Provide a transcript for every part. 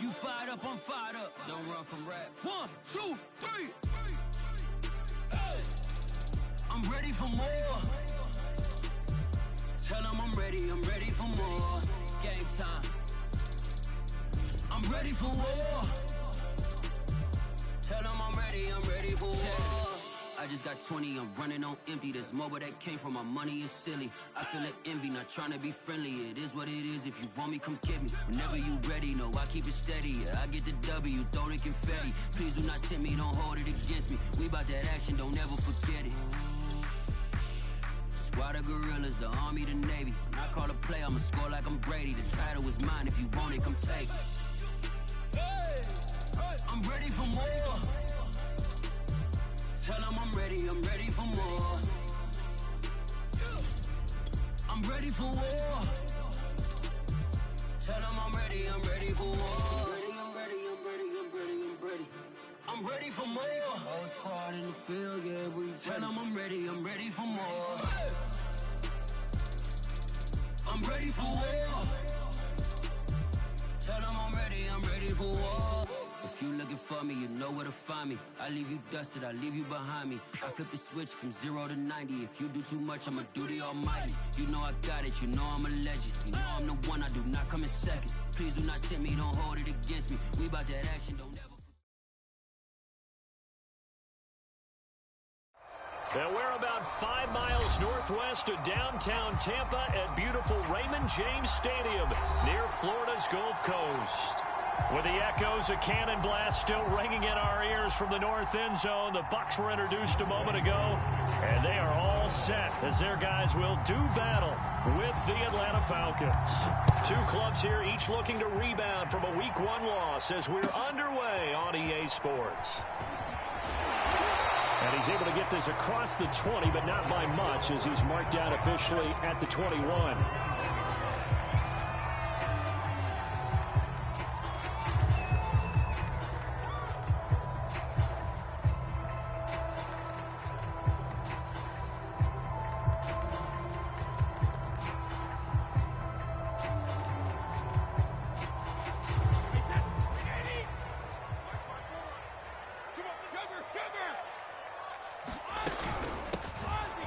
You fired up, I'm fired up. Don't run from rap. 1, 2, 3. Hey. I'm ready for more. Tell them I'm ready for more. Game time. I'm ready for war. Tell them I'm ready for war. I just got 20, I'm running on empty. This mobile that came from my money is silly. I feel it envy, not trying to be friendly. It is what it is, if you want me, come get me. Whenever you ready, no, I keep it steady. Yeah, I get the W, throw the confetti. Please do not tempt me, don't hold it against me. We about that action, don't ever forget it. Squad of gorillas, the army, the navy. When I call a play, I'ma score like I'm Brady. The title is mine, if you want it, come take it. I'm ready for more. Tell them I'm ready for more. I'm ready for war. Tell them I'm ready for war. I'm ready for more. Whole squad in the field, yeah, we tell them I'm ready for more. I'm ready for war. Tell them I'm ready for war. If you looking for me, you know where to find me. I leave you dusted, I leave you behind me. I flip the switch from 0 to 90. If you do too much, I'ma do the almighty. You know I got it, you know I'm a legend. You know I'm the one, I do not come in second. Please do not tempt me, don't hold it against me. We about that action, don't ever. Now we're about 5 miles northwest of downtown Tampa at beautiful Raymond James Stadium near Florida's Gulf Coast. With the echoes of cannon blast still ringing in our ears from the north end zone, the Bucs were introduced a moment ago, and they are all set as their guys will do battle with the Atlanta Falcons. Two clubs here, each looking to rebound from a Week 1 loss as we're underway on EA Sports. And he's able to get this across the 20, but not by much as he's marked down officially at the 21.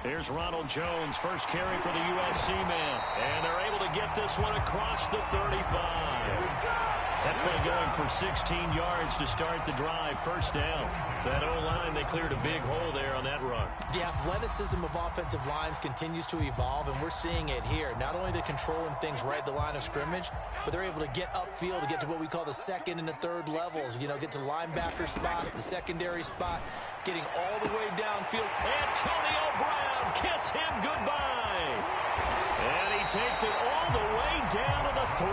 Here's Ronald Jones, first carry for the USC man. And they're able to get this one across the 35. That play going for 16 yards to start the drive. First down. That O-line, they cleared a big hole there on that run. The athleticism of offensive lines continues to evolve, and we're seeing it here. Not only they're controlling things right at the line of scrimmage, but they're able to get upfield to get to what we call the second and the third levels. You know, get to linebacker spot, the secondary spot, getting all the way downfield. Antonio Brown, kiss him goodbye. And he takes it all the way down to the 3.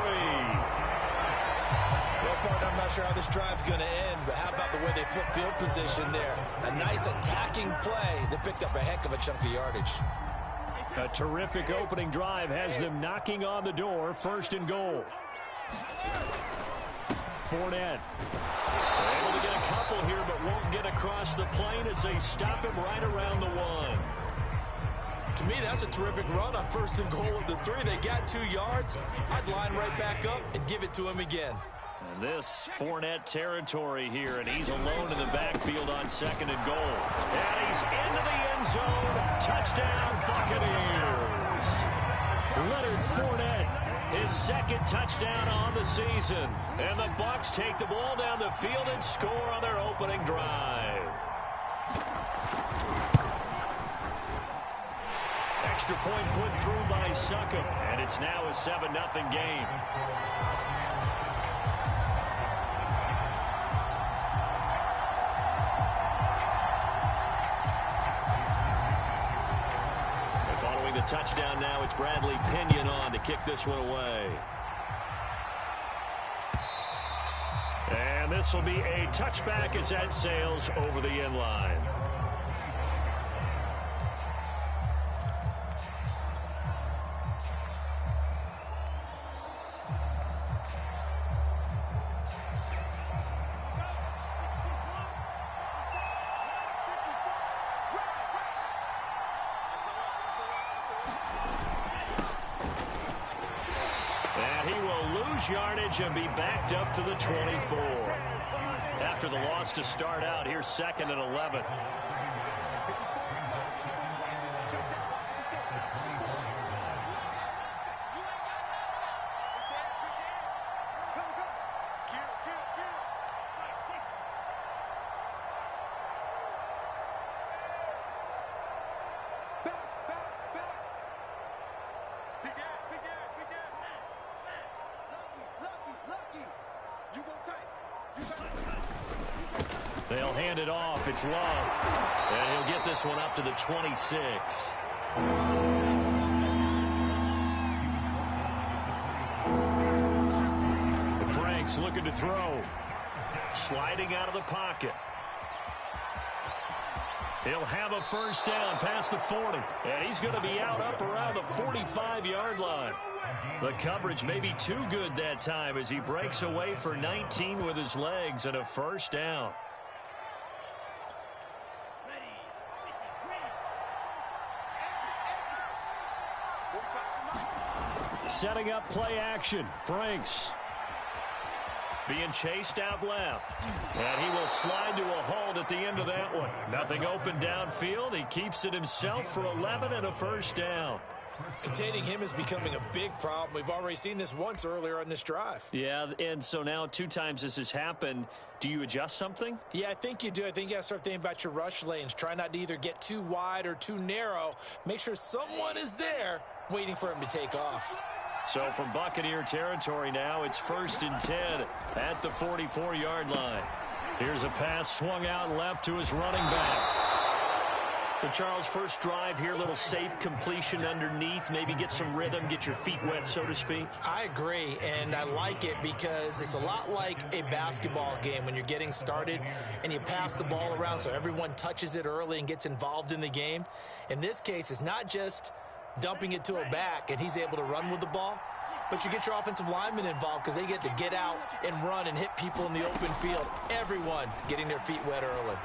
Well, partner, I'm not sure how this drive's going to end, but how about the way they flip field position there? A nice attacking play that picked up a heck of a chunk of yardage. A terrific opening drive has them knocking on the door. First and goal. Fournette. Able to get a couple here, but won't get across the plane as they stop him right around the 1. To me, that's a terrific run on first and goal of the 3. They got 2 yards. I'd line right back up and give it to him again. And this Fournette territory here, and he's alone in the backfield on second and goal. And he's into the end zone. Touchdown, Buccaneers. Leonard Fournette, his second touchdown on the season. And the Bucs take the ball down the field and score on their opening drive. Extra point put through by Succop, and it's now a 7-0 game. Following the touchdown now, it's Bradley Pinion on to kick this one away. And this will be a touchback as that sails over the end line. And he will lose yardage and be backed up to the 24. After the loss to start out, here's 2nd and 11. They'll hand it off. It's Love. And he'll get this one up to the 26. Franks looking to throw. Sliding out of the pocket. He'll have a first down past the 40. And he's going to be out up around the 45-yard line. The coverage may be too good that time as he breaks away for 19 with his legs and a first down. Setting up play action. Franks being chased out left. And he will slide to a halt at the end of that one. Nothing open downfield. He keeps it himself for 11 and a first down. Containing him is becoming a big problem. We've already seen this once earlier on this drive. Yeah, and so now 2 times this has happened. Do you adjust something? Yeah, I think you do. I think you got to start thinking about your rush lanes. Try not to either get too wide or too narrow. Make sure someone is there waiting for him to take off. So from Buccaneer territory now, it's 1st and 10 at the 44-yard line. Here's a pass swung out left to his running back. So Charles, first drive here, little safe completion underneath, maybe get some rhythm, get your feet wet, so to speak. I agree, and I like it because it's a lot like a basketball game when you're getting started and you pass the ball around so everyone touches it early and gets involved in the game. In this case, it's not just dumping it to a back and he's able to run with the ball, but you get your offensive linemen involved because they get to get out and run and hit people in the open field. Everyone getting their feet wet early.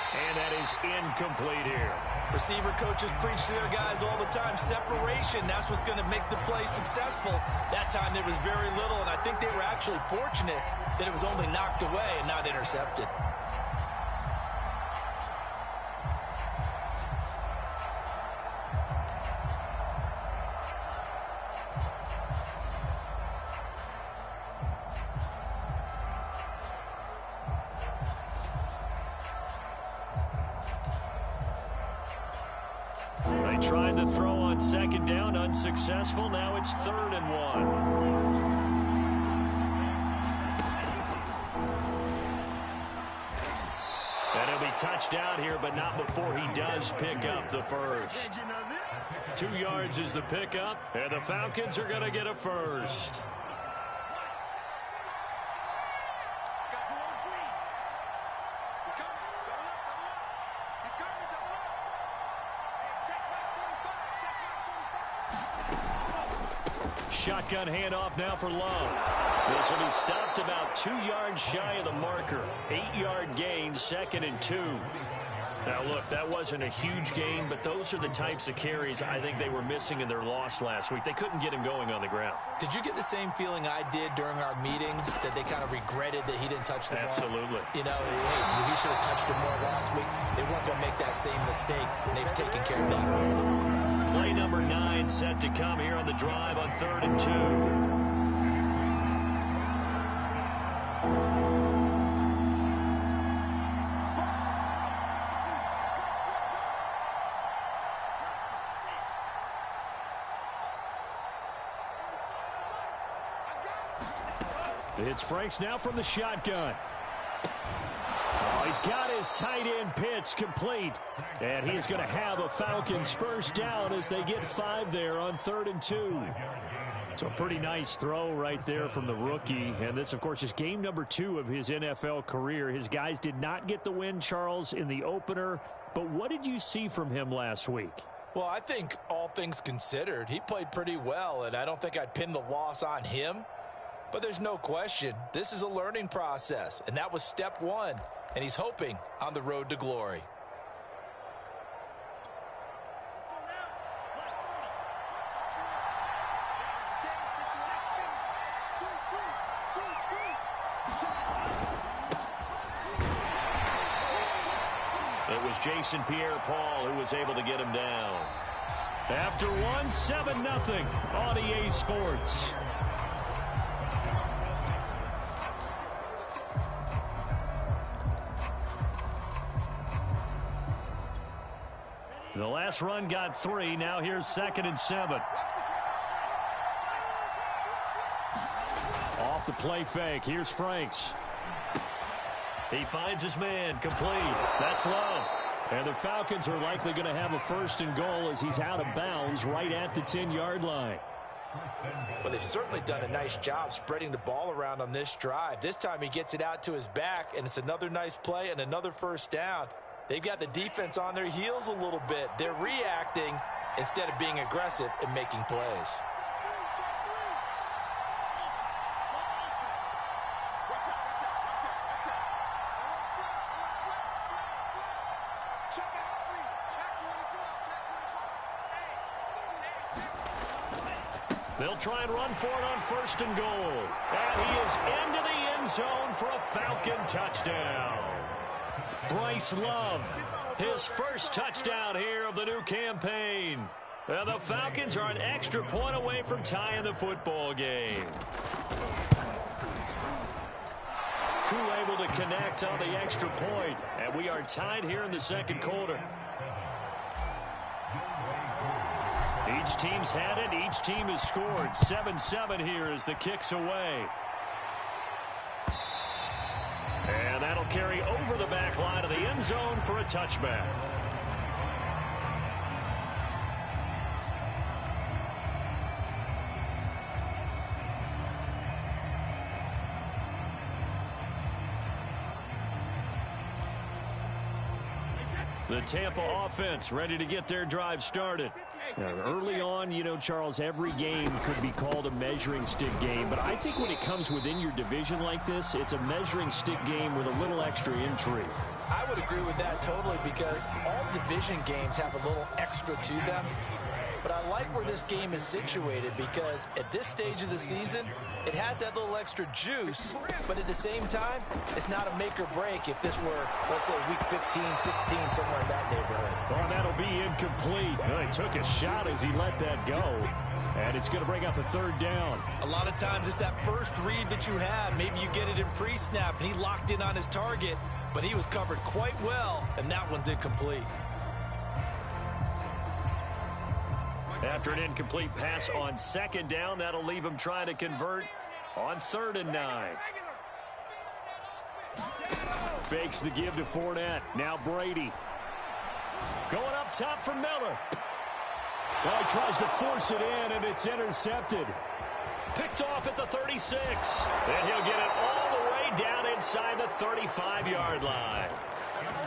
And that is incomplete here. Receiver coaches preach to their guys all the time. Separation, that's what's going to make the play successful. That time there was very little, and I think they were actually fortunate that it was only knocked away and not intercepted. Tried to throw on 2nd down, unsuccessful. Now it's 3rd and 1. And he'll be touched out here, but not before he does pick up the first. 2 yards is the pickup, and the Falcons are going to get a first. Shotgun handoff now for Love. This will be stopped about 2 yards shy of the marker. 8-yard gain, 2nd and 2. Now, look, that wasn't a huge gain, but those are the types of carries I think they were missing in their loss last week. They couldn't get him going on the ground. Did you get the same feeling I did during our meetings, that they kind of regretted that he didn't touch the ball? Absolutely. You know, hey, he should have touched it more last week. They weren't going to make that same mistake, and they've taken care of that early. Play number 9 set to come here on the drive on 3rd and 2. It's Franks now from the shotgun. Oh, he's got his tight end pitch complete. And he is going to have a Falcons first down as they get 5 there on 3rd and 2. So a pretty nice throw right there from the rookie. And this, of course, is game number 2 of his NFL career. His guys did not get the win, Charles, in the opener. But what did you see from him last week? Well, I think all things considered, he played pretty well, and I don't think I'd pin the loss on him. But there's no question, this is a learning process, and that was step 1, and he's hoping on the road to glory. was Jason Pierre-Paul who was able to get him down. After one, 7-0 on EA Sports. The last run got 3. Now here's 2nd and 7. Off the play fake. Here's Franks. He finds his man. Complete. That's Love. And the Falcons are likely going to have a 1st and goal as he's out of bounds right at the 10-yard line. Well, they've certainly done a nice job spreading the ball around on this drive. This time he gets it out to his back, and it's another nice play and another 1st down. They've got the defense on their heels a little bit. They're reacting instead of being aggressive and making plays. They'll try and run for it on 1st and goal. And he is into the end zone for a Falcon touchdown. Bryce Love, his 1st touchdown here of the new campaign. And the Falcons are an extra point away from tying the football game. Crew able to connect on the extra point. And we are tied here in the 2nd quarter. Each team's had it. Each team has scored. 7-7 here as the kick's away. And that'll carry over the back line of the end zone for a touchback. The Tampa offense ready to get their drive started. Now, early on, you know, Charles, every game could be called a measuring stick game. But I think when it comes within your division like this, it's a measuring stick game with a little extra intrigue. I would agree with that totally because all division games have a little extra to them. But I like where this game is situated because at this stage of the season, it has that little extra juice, but at the same time, it's not a make or break if this were, let's say, week 15, 16, somewhere in that neighborhood. Oh, that'll be incomplete. Well, he took a shot as he let that go, and it's going to bring up a 3rd down. A lot of times it's that first read that you have. Maybe you get it in pre-snap, and he locked in on his target, but he was covered quite well, and that one's incomplete. After an incomplete pass on 2nd down, that'll leave him trying to convert on 3rd and 9. Fakes the give to Fournette. Now Brady. Going up top for Miller. Well, he tries to force it in, and it's intercepted. Picked off at the 36. And he'll get it all the way down inside the 35-yard line.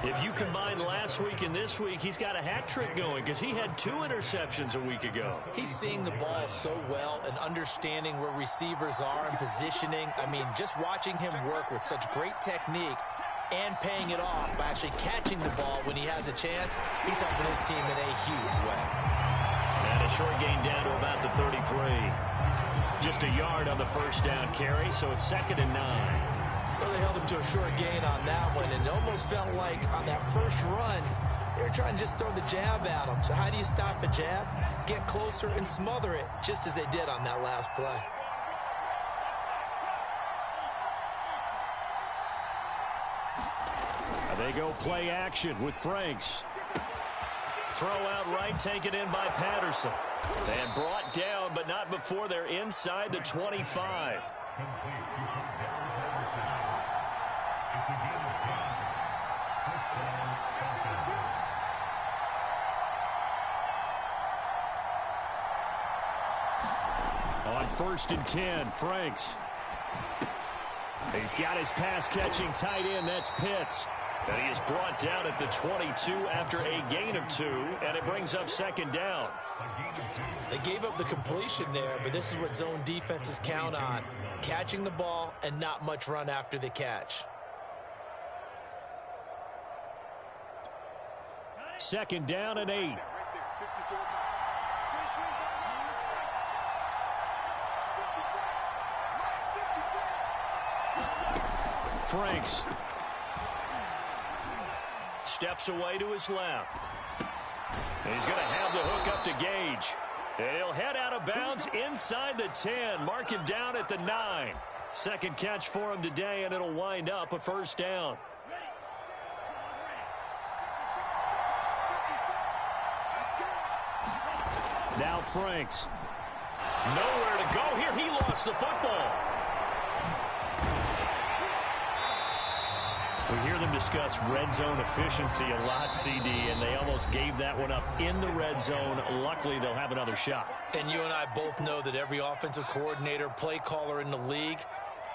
If you combine last week and this week, he's got a hat trick going because he had 2 interceptions a week ago. He's seeing the ball so well and understanding where receivers are and positioning. I mean, just watching him work with such great technique and paying it off by actually catching the ball when he has a chance, he's helping his team in a huge way. And a short gain down to about the 33. Just a yard on the 1st down carry, so it's 2nd and 9. Well, they held him to a short gain on that one, and it almost felt like on that first run, they were trying to just throw the jab at him. So how do you stop a jab? Get closer and smother it, just as they did on that last play. They go play action with Franks. Throw out right, taken in by Patterson. And brought down, but not before they're inside the 25. On 1st and 10, Franks. He's got his pass-catching tight end. That's Pitts. And he is brought down at the 22 after a gain of 2, and it brings up 2nd down. They gave up the completion there, but this is what zone defenses count on. Catching the ball and not much run after the catch. 2nd down and 8. Franks. steps away to his left. He's going to have the hook up to Gage. And he'll head out of bounds inside the 10. Mark him down at the 9. Second catch for him today, and it'll wind up a first down. Now Franks. Nowhere to go here. He lost the football. We hear them discuss red zone efficiency a lot, CD, and they almost gave that one up in the red zone. Luckily, they'll have another shot. And you and I both know that every offensive coordinator, play caller in the league,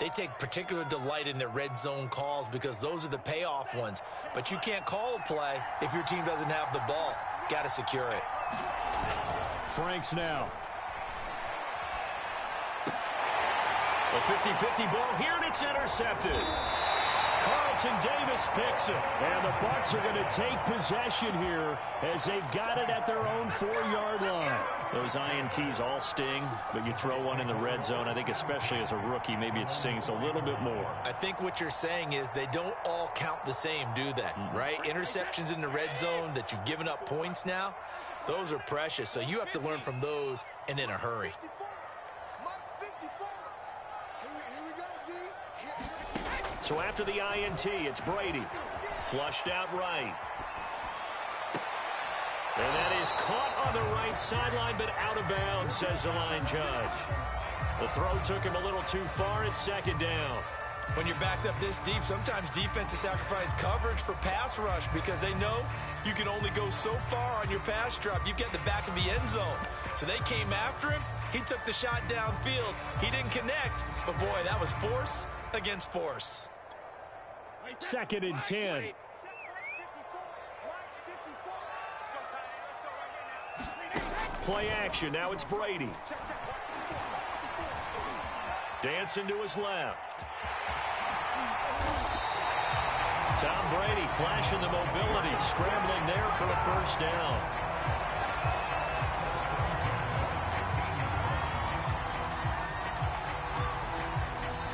they take particular delight in their red zone calls because those are the payoff ones. But you can't call a play if your team doesn't have the ball. Got to secure it. Franks now. A 50-50 ball here, and it's intercepted. Carlton Davis picks it. And the Bucs are going to take possession here as they've got it at their own 4-yard line. Those INTs all sting, but you throw one in the red zone, I think especially as a rookie, maybe it stings a little bit more. I think what you're saying is they don't all count the same, do they? Right? Interceptions in the red zone that you've given up points now, those are precious. So you have to learn from those and in a hurry. So after the INT, it's Brady. Flushed out right. And that is caught on the right sideline, but out of bounds, says the line judge. The throw took him a little too far. It's second down. When you're backed up this deep, sometimes defenses sacrifice coverage for pass rush because they know you can only go so far on your pass drop. You get in the back of the end zone. So they came after him. He took the shot downfield. He didn't connect. But, boy, that was force against force. Second and 10. Play action. Now it's Brady. Dancing to his left. Tom Brady flashing the mobility, scrambling there for a first down.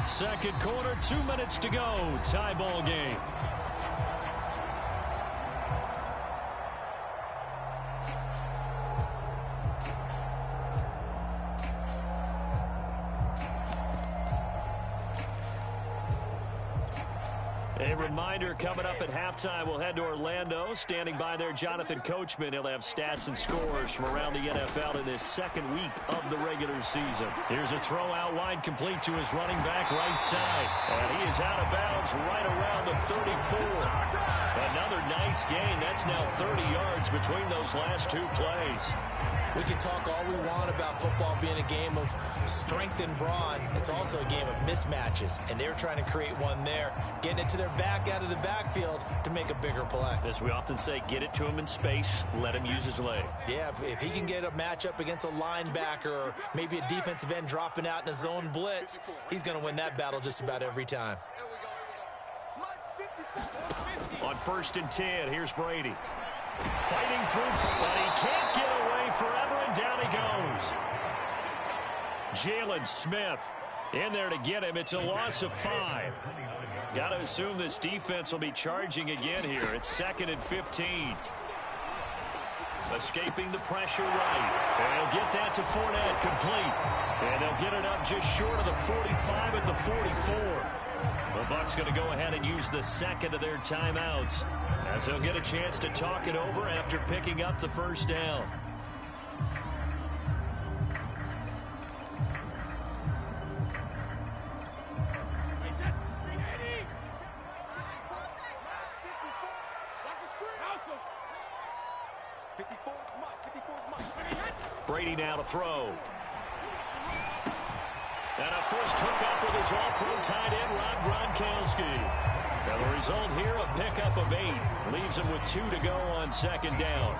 Second quarter, 2 minutes to go. Tie ball game. A reminder coming up at halftime, we'll head to Orlando. Standing by there, Jonathan Coachman. He'll have stats and scores from around the NFL in this second week of the regular season. Here's a throw out wide, complete to his running back right side. And he is out of bounds right around the 34. Another nice gain. That's now 30 yards between those last two plays. We can talk all we want about football being a game of strength and brawn. It's also a game of mismatches, and they're trying to create one there, getting it to their back out of the backfield to make a bigger play. As we often say, get it to him in space, let him use his leg. Yeah, if he can get a matchup against a linebacker or maybe a defensive end dropping out in a zone blitz, he's going to win that battle just about every time. On 1st and 10, here's Brady. Fighting through, but he can't get away forever, and down he goes. Jalen Smith in there to get him. It's a loss of 5. Got to assume this defense will be charging again here. It's 2nd and 15. Escaping the pressure right. And he'll get that to Fournette, complete. And they'll get it up just short of the 45 at the 44. The Bucs going to go ahead and use the second of their timeouts as they'll get a chance to talk it over after picking up the first down. Brady now to throw. And a first hookup with his all-pro tight end, Rob Gronkowski. And the result here, a pickup of 8. Leaves him with 2 to go on 2nd down.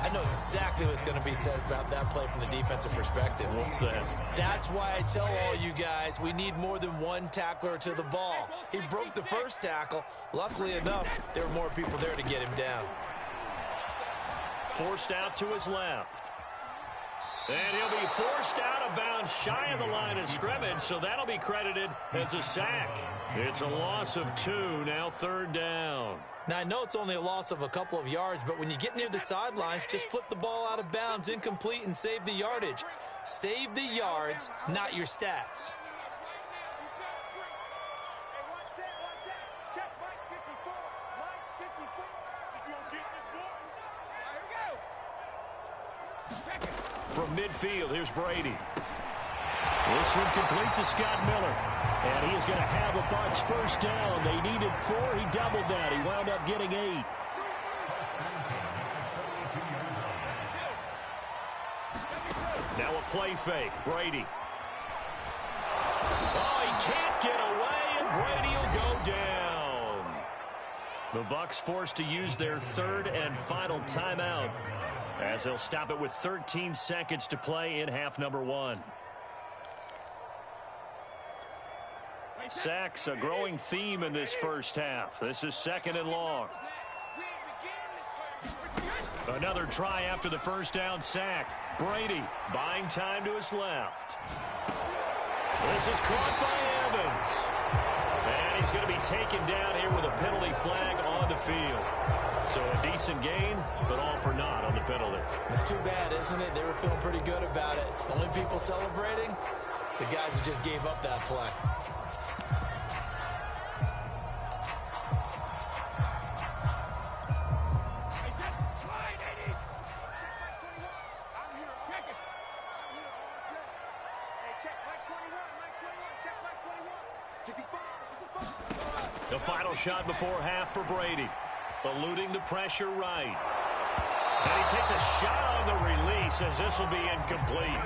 I know exactly what's going to be said about that play from the defensive perspective. What's that? That's why I tell all you guys we need more than one tackler to the ball. He broke the first tackle. Luckily enough, there were more people there to get him down. Forced out to his left. And he'll be forced out of bounds shy of the line of scrimmage, so that'll be credited as a sack. It's a loss of 2, now 3rd down. Now, I know it's only a loss of a couple of yards, but when you get near the sidelines, just flip the ball out of bounds, incomplete, and save the yardage. Save the yards, not your stats. From midfield, here's Brady. This one complete to Scott Miller. And he is going to have a Bucs first down. They needed 4. He doubled that. He wound up getting 8. Now a play fake. Brady. Oh, he can't get away, and Brady will go down. The Bucs forced to use their 3rd and final timeout, as they'll stop it with 13 seconds to play in half number 1. Sacks, a growing theme in this first half. This is 2nd and long. Another try after the first down sack. Brady buying time to his left. This is caught by Evans. And he's going to be taken down here with a penalty flag on the field. So a decent gain, but all for naught on the penalty. It's too bad, isn't it? They were feeling pretty good about it. Only people celebrating, the guys who just gave up that play. The final shot before half for Brady. Eluding the pressure right. And he takes a shot on the release, as this will be incomplete.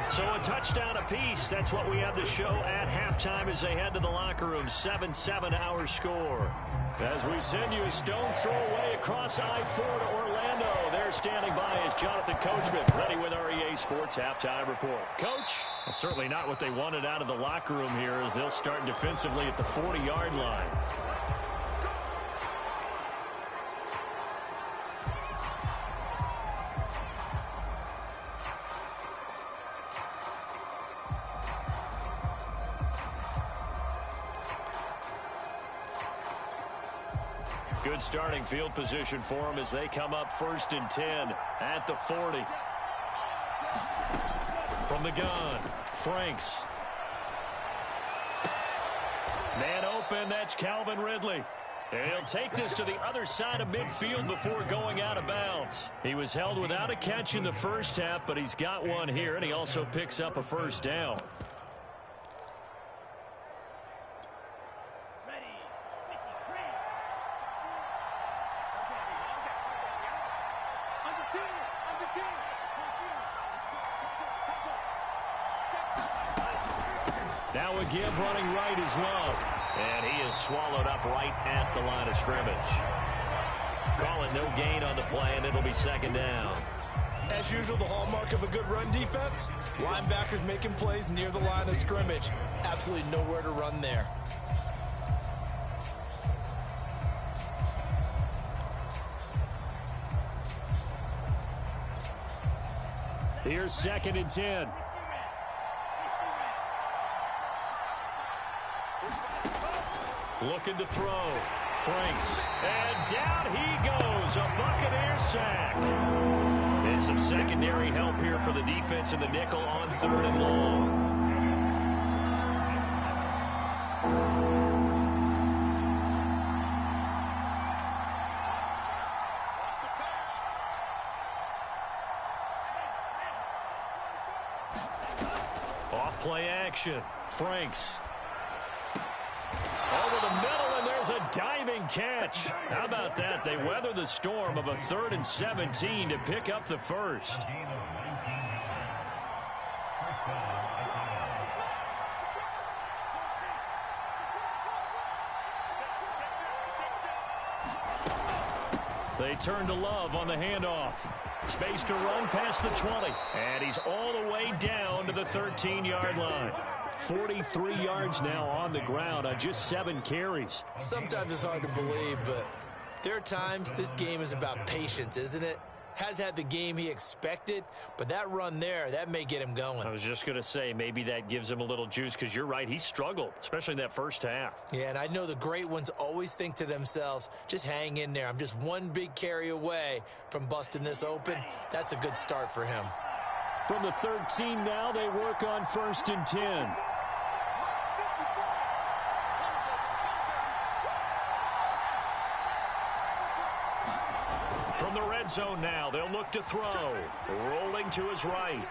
So a touchdown apiece. That's what we have to show at halftime as they head to the locker room. 7-7 our score. As we send you a stone's throw away across I-4 to Orlando. There standing by is Jonathan Coachman, ready with our EA Sports Halftime Report. Coach? Well, certainly not what they wanted out of the locker room here, as they'll start defensively at the 40-yard line. Good starting field position for them as they come up 1st and 10 at the 40. From the gun, Franks. Man open, that's Calvin Ridley. And he'll take this to the other side of midfield before going out of bounds. He was held without a catch in the first half, but he's got one here, and he also picks up a first down. Now a give running right is Love. And he is swallowed up right at the line of scrimmage. Call it no gain on the play, and it'll be 2nd down. As usual, the hallmark of a good run defense, linebackers making plays near the line of scrimmage. Absolutely nowhere to run there. Here's 2nd and 10. Looking to throw. Franks. And down he goes. A Buccaneers sack. And some secondary help here for the defense in the nickel on 3rd and long. Off play action. Franks. Over the middle, and there's a diving catch. How about that? They weather the storm of a 3rd and 17 to pick up the first. They turn to Love on the handoff. Space to run past the 20. And he's all the way down to the 13-yard line. 43 yards now on the ground on just 7 carries. Sometimes it's hard to believe, but there are times this game is about patience, isn't it? has had the game he expected, but that run there, that may get him going. I was just going to say, maybe that gives him a little juice, because you're right, he struggled, especially in that first half. Yeah, and I know the great ones always think to themselves, just hang in there. I'm just one big carry away from busting this open. That's a good start for him. From the 13 now, they work on 1st and 10. From the red zone now, they'll look to throw. Rolling to his right.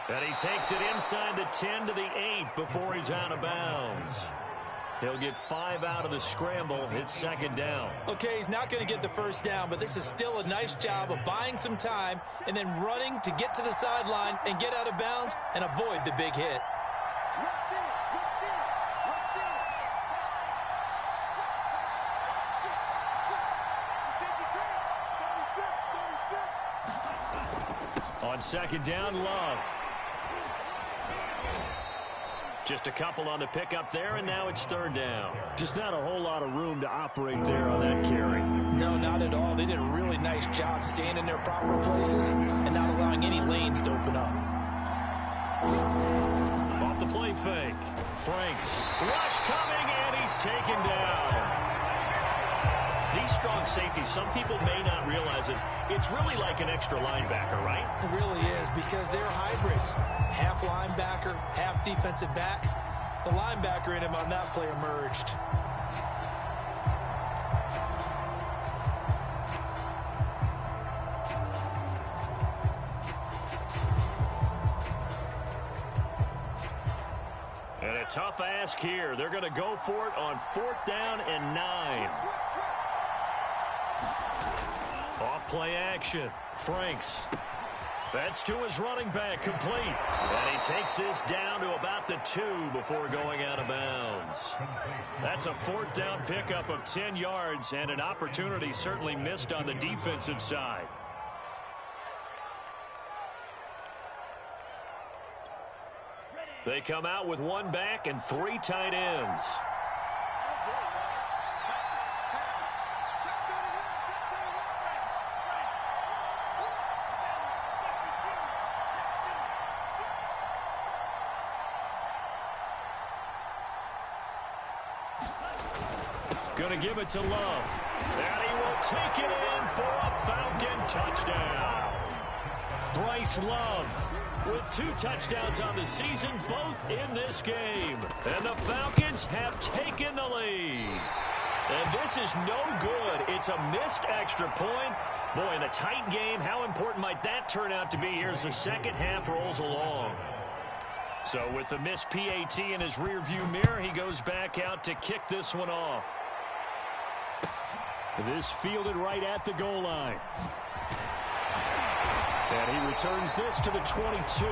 And he takes it inside the 10 to the 8 before he's out of bounds. He'll get 5 out of the scramble. It's 2nd down. Okay, he's not going to get the first down, but this is still a nice job of buying some time and then running to get to the sideline and get out of bounds and avoid the big hit. On 2nd down, Love. Just a couple on the pickup there, and now it's 3rd down. Just not a whole lot of room to operate there on that carry. No, not at all. They did a really nice job staying in their proper places and not allowing any lanes to open up. Off the play fake. Franks. Rush coming, and he's taken down. These strong safeties, some people may not realize it. It's really like an extra linebacker, right? It really is, because they're hybrids. Half linebacker, half defensive back. The linebacker in him on that play emerged. And a tough ask here. They're going to go for it on 4th down and 9. Off play action. Franks. That's to his running back, complete. And he takes this down to about the 2 before going out of bounds. That's a 4th down pickup of 10 yards and an opportunity certainly missed on the defensive side. They come out with 1 back and 3 tight ends. Going to give it to Love. And he will take it in for a Falcon touchdown. Bryce Love with 2 touchdowns on the season, both in this game. And the Falcons have taken the lead. And this is no good. It's a missed extra point. Boy, in a tight game, how important might that turn out to be here as the second half rolls along? So with the missed PAT in his rearview mirror, he goes back out to kick this one off. This fielded right at the goal line. And he returns this to the 22.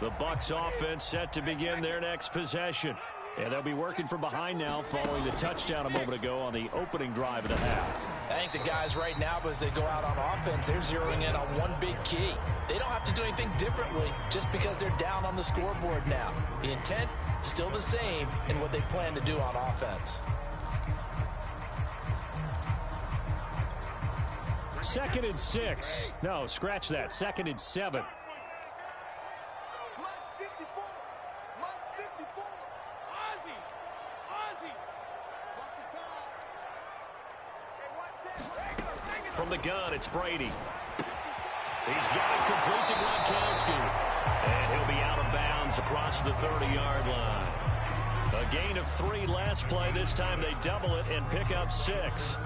The Bucs offense set to begin their next possession. And they'll be working from behind now following the touchdown a moment ago on the opening drive of the half. I think the guys right now, as they go out on offense, they're zeroing in on one big key. They don't have to do anything differently just because they're down on the scoreboard now. The intent, still the same in what they plan to do on offense. 2nd and 6. No, scratch that. 2nd and 7. From the gun, it's Brady. He's got it complete to Gronkowski. And he'll be out of bounds across the 30-yard line. A gain of 3 last play. This time they double it and pick up 6.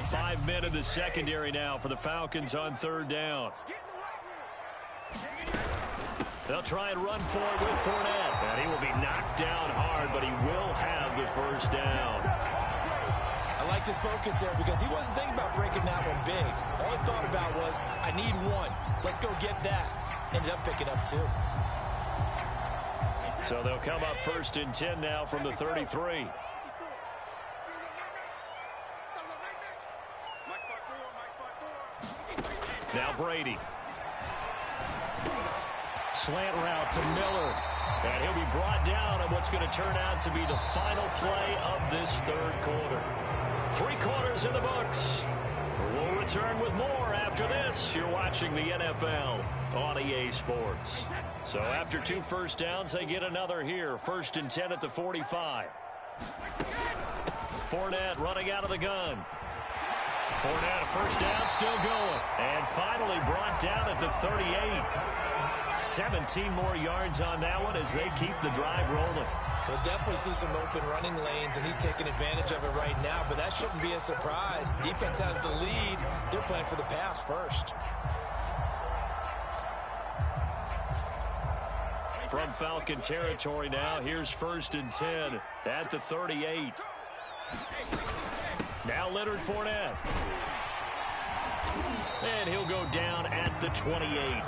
5 men in the secondary now for the Falcons on 3rd down. They'll try and run for it with Fournette. And he will be knocked down hard, but he will have the first down. I like his focus there because he wasn't thinking about breaking that one big. All he thought about was, I need 1. Let's go get that. Ended up picking up 2. So they'll come up 1st and 10 now from the 33. Now Brady. Slant route to Miller. And he'll be brought down on what's going to turn out to be the final play of this third quarter. 3 quarters in the books. We'll return with more after this. You're watching the NFL on EA Sports. So after 2 first downs, they get another here. 1st and 10 at the 45. Fournette running out of the gun. Fournette, a first down, still going. And finally brought down at the 38. 17 more yards on that one as they keep the drive rolling. We'll definitely see some open running lanes, and he's taking advantage of it right now, but that shouldn't be a surprise. Defense has the lead. They're playing for the pass first. From Falcon territory now, here's 1st and 10 at the 38. Now Leonard Fournette. And he'll go down at the 28.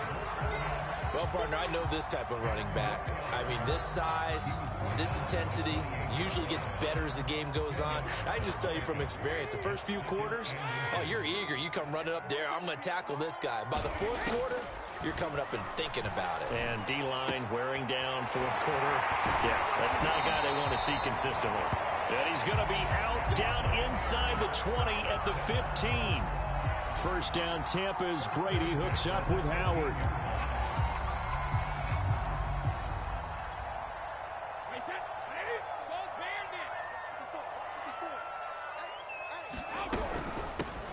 Well, partner, I know this type of running back. I mean, this size, this intensity usually gets better as the game goes on. I just tell you from experience, the first few quarters, oh, you're eager. You come running up there, I'm going to tackle this guy. By the 4th quarter, you're coming up and thinking about it. And D-line wearing down 4th quarter. Yeah, that's not a guy they want to see consistently. And he's going to be out down inside the 20 at the 15. First down, Tampa's Brady hooks up with Howard.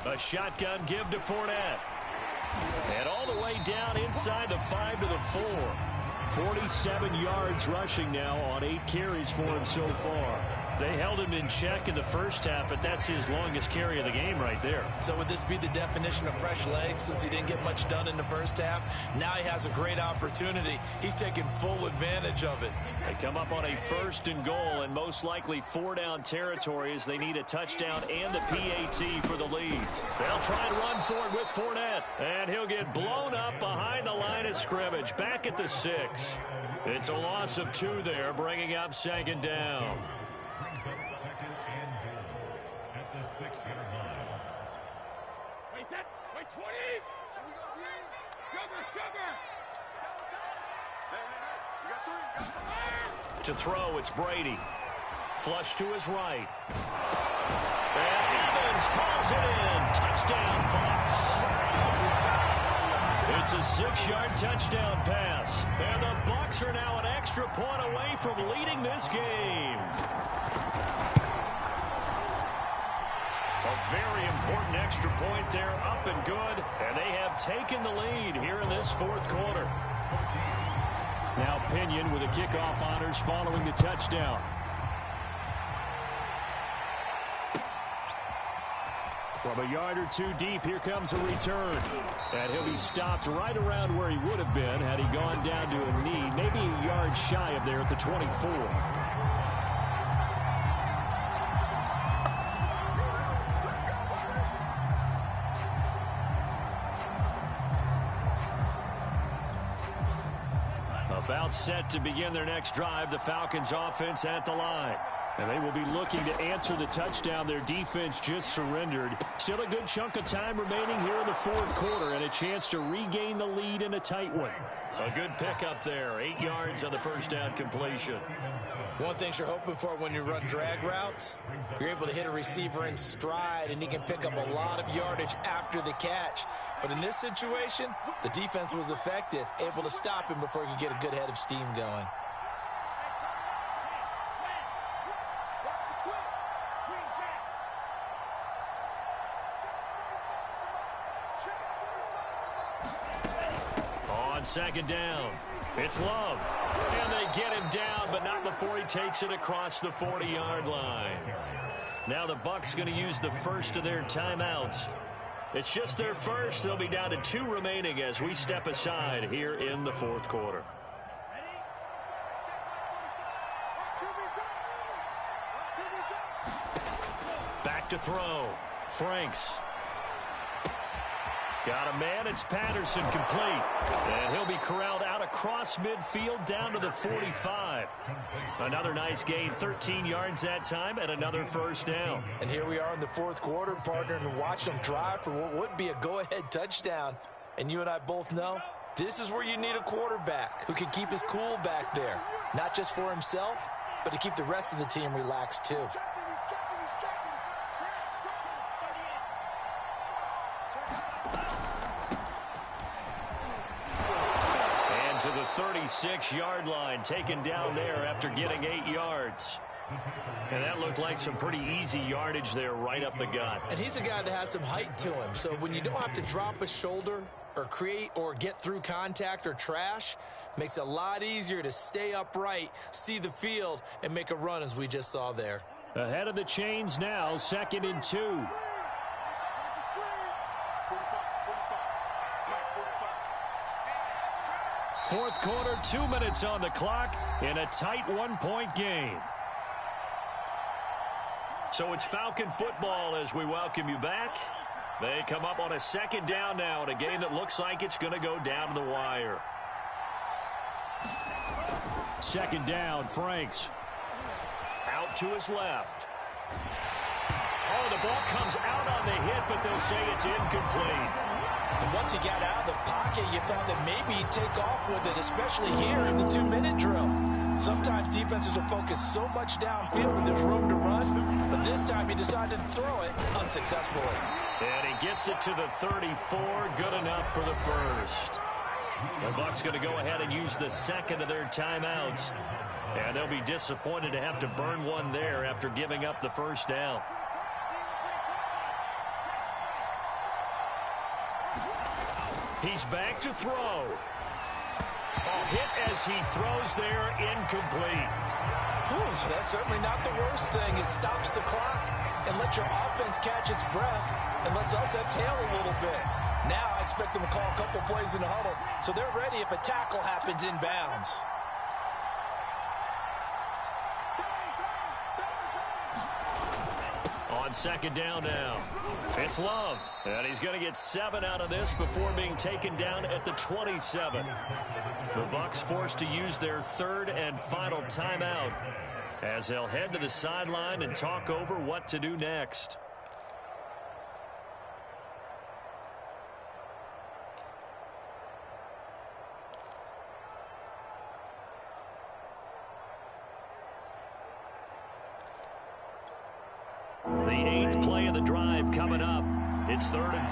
A shotgun give to Fournette. And all the way down inside the 5 to the 4. 47 yards rushing now on 8 carries for him so far. They held him in check in the first half, but that's his longest carry of the game right there. So would this be the definition of fresh legs since he didn't get much done in the first half? Now he has a great opportunity. He's taking full advantage of it. They come up on a 1st and goal and most likely 4-down territory as they need a touchdown and the PAT for the lead. They'll try and run for it with Fournette. And he'll get blown up behind the line of scrimmage. Back at the 6. It's a loss of 2 there, bringing up 2nd down. To throw, it's Brady. Flush to his right. And Evans calls it in. Touchdown, Bucs. It's a 6-yard touchdown pass. And the Bucs are now an extra point away from leading this game. A very important extra point there, up and good. And they have taken the lead here in this 4th quarter. Now Pinion with the kickoff honors following the touchdown. From a yard or 2 deep, here comes a return. And he'll be stopped right around where he would have been had he gone down to a knee, maybe a yard shy of there at the 24. About set to begin their next drive, the Falcons offense at the line. And they will be looking to answer the touchdown their defense just surrendered. Still a good chunk of time remaining here in the 4th quarter and a chance to regain the lead in a tight one. A good pickup there, 8 yards on the first down completion. One thing you're hoping for when you run drag routes, you're able to hit a receiver in stride and he can pick up a lot of yardage after the catch. But in this situation, the defense was effective, able to stop him before he could get a good head of steam going. On 2nd down, it's Love. And they get him down, but not before he takes it across the 40-yard line. Now the Bucs going to use the first of their timeouts. It's just their first. They'll be down to 2 remaining as we step aside here in the 4th quarter. Back to throw. Franks. Got a man. It's Patterson complete. And he'll be corralled out across midfield down to the 45. Another nice gain, 13 yards that time, and another first down. And here we are in the 4th quarter, partner, and watch them drive for what would be a go-ahead touchdown. And you and I both know this is where you need a quarterback who can keep his cool back there. Not just for himself, but to keep the rest of the team relaxed too. And to the 36-yard line, taken down there after getting 8 yards. And that looked like some pretty easy yardage there right up the gut. And he's a guy that has some height to him. So when you don't have to drop a shoulder or create or get through contact or trash, makes it a lot easier to stay upright, see the field, and make a run as we just saw there. Ahead of the chains now, 2nd and 2. Fourth quarter, 2 minutes on the clock in a tight one-point game. So it's Falcon football as we welcome you back. They come up on a 2nd down now in a game that looks like it's going to go down to the wire. 2nd down, Franks. Out to his left. Oh, the ball comes out on the hit, but they'll say it's incomplete. And once he got out of the pocket, you thought that maybe he'd take off with it, especially here in the 2-minute drill. Sometimes defenses will focus so much downfield when there's room to run, but this time he decided to throw it unsuccessfully. And he gets it to the 34, good enough for the first. The Bucs going to go ahead and use the 2nd of their timeouts, and they'll be disappointed to have to burn one there after giving up the first down. He's back to throw. Oh, hit as he throws there, incomplete. Whew, that's certainly not the worst thing. It stops the clock and lets your offense catch its breath and lets us exhale a little bit. Now I expect them to call a couple plays in the huddle so they're ready if a tackle happens inbounds. On 2nd down now, it's Love, and he's going to get 7 out of this before being taken down at the 27. The Bucs forced to use their 3rd and final timeout as they'll head to the sideline and talk over what to do next. The 8th play of the drive coming up. It's 3rd and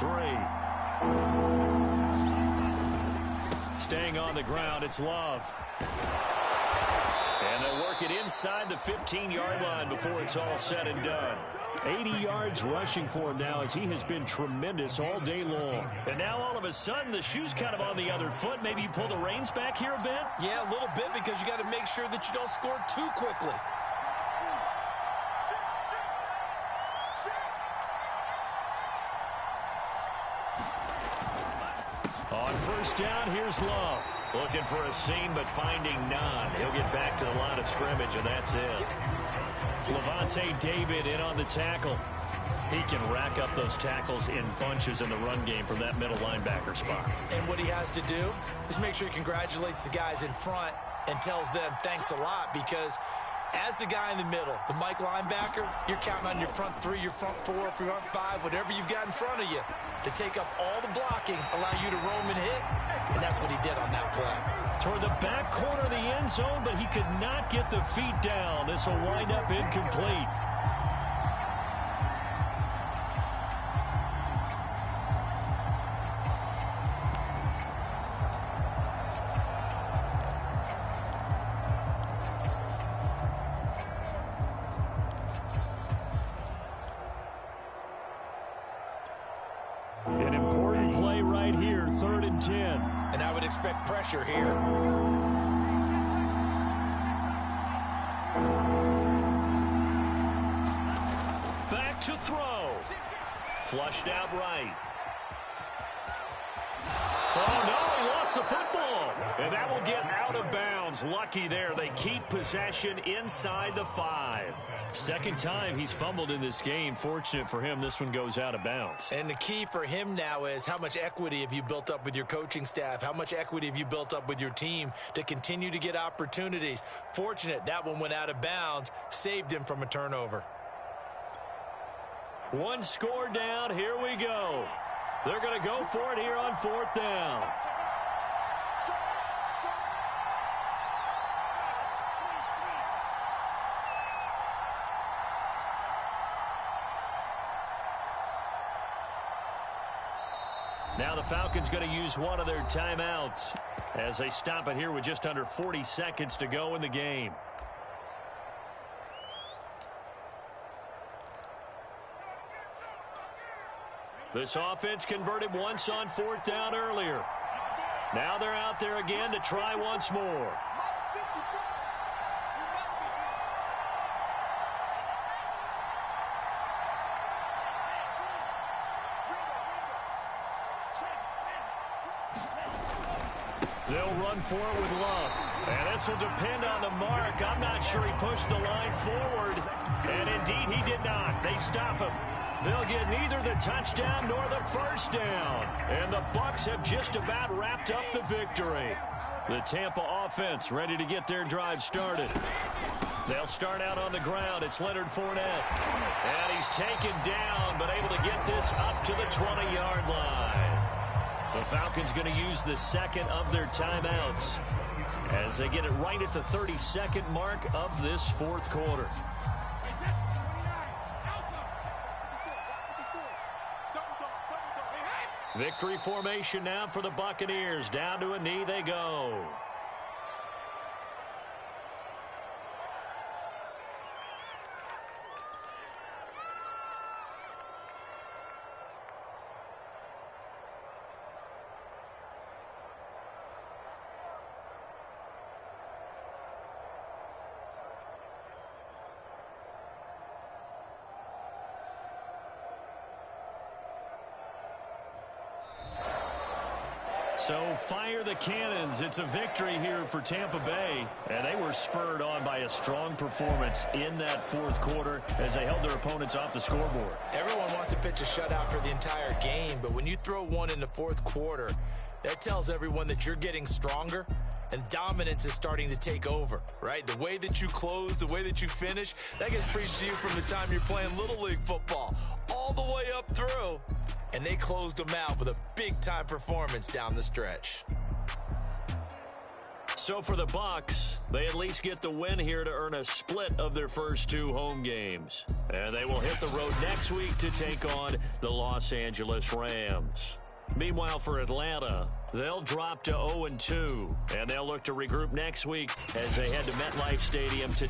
3. Staying on the ground, it's Love. And they'll work it inside the 15-yard line before it's all said and done. 80 yards rushing for him now as he has been tremendous all day long. And now all of a sudden the shoe's kind of on the other foot. Maybe you pull the reins back here a bit? Yeah, a little bit because you got to make sure that you don't score too quickly. On 1st down, here's Love. Looking for a seam, but finding none. He'll get back to the line of scrimmage, and that's it. Levante David in on the tackle. He can rack up those tackles in bunches in the run game from that middle linebacker spot. And what he has to do is make sure he congratulates the guys in front and tells them thanks a lot, because as the guy in the middle, the Mike linebacker, you're counting on your front 3, your front 4, your front 5, whatever you've got in front of you to take up all the blocking, allow you to roam and hit, and that's what he did on that play. Toward the back corner of the end zone, but he could not get the feet down. This will wind up incomplete. An important play right here, 3rd and 10. And I would expect pressure here. Back to throw. Flushed out right. Oh, no, he lost the football. And that will get out of bounds. Lucky there. They keep possession inside the 5. 2nd time he's fumbled in this game. Fortunate for him, this one goes out of bounds. And the key for him now is how much equity have you built up with your coaching staff? How much equity have you built up with your team to continue to get opportunities? Fortunate that one went out of bounds, saved him from a turnover. One score down. Here we go. They're going to go for it here on 4th down. Now the Falcons going to use one of their timeouts as they stop it here with just under 40 seconds to go in the game. This offense converted once on 4th down earlier. Now they're out there again to try once more. They'll run for it with Love. And this will depend on the mark. I'm not sure he pushed the line forward. And indeed he did not. They stop him. They'll get neither the touchdown nor the first down. And the Bucs have just about wrapped up the victory. The Tampa offense ready to get their drive started. They'll start out on the ground. It's Leonard Fournette. And he's taken down, but able to get this up to the 20-yard line. The Falcons going to use the second of their timeouts as they get it right at the 32nd mark of this 4th quarter. Victory formation now for the Buccaneers. Down to a knee they go. So fire the cannons. It's a victory here for Tampa Bay. And they were spurred on by a strong performance in that 4th quarter as they held their opponents off the scoreboard. Everyone wants to pitch a shutout for the entire game, but when you throw one in the 4th quarter, that tells everyone that you're getting stronger and dominance is starting to take over, right? The way that you close, the way that you finish, that gets preached to you from the time you're playing Little League football all the way up through. And they closed them out with a big-time performance down the stretch. So for the Bucs, they at least get the win here to earn a split of their first 2 home games. And they will hit the road next week to take on the Los Angeles Rams. Meanwhile, for Atlanta, they'll drop to 0-2, and they'll look to regroup next week as they head to MetLife Stadium to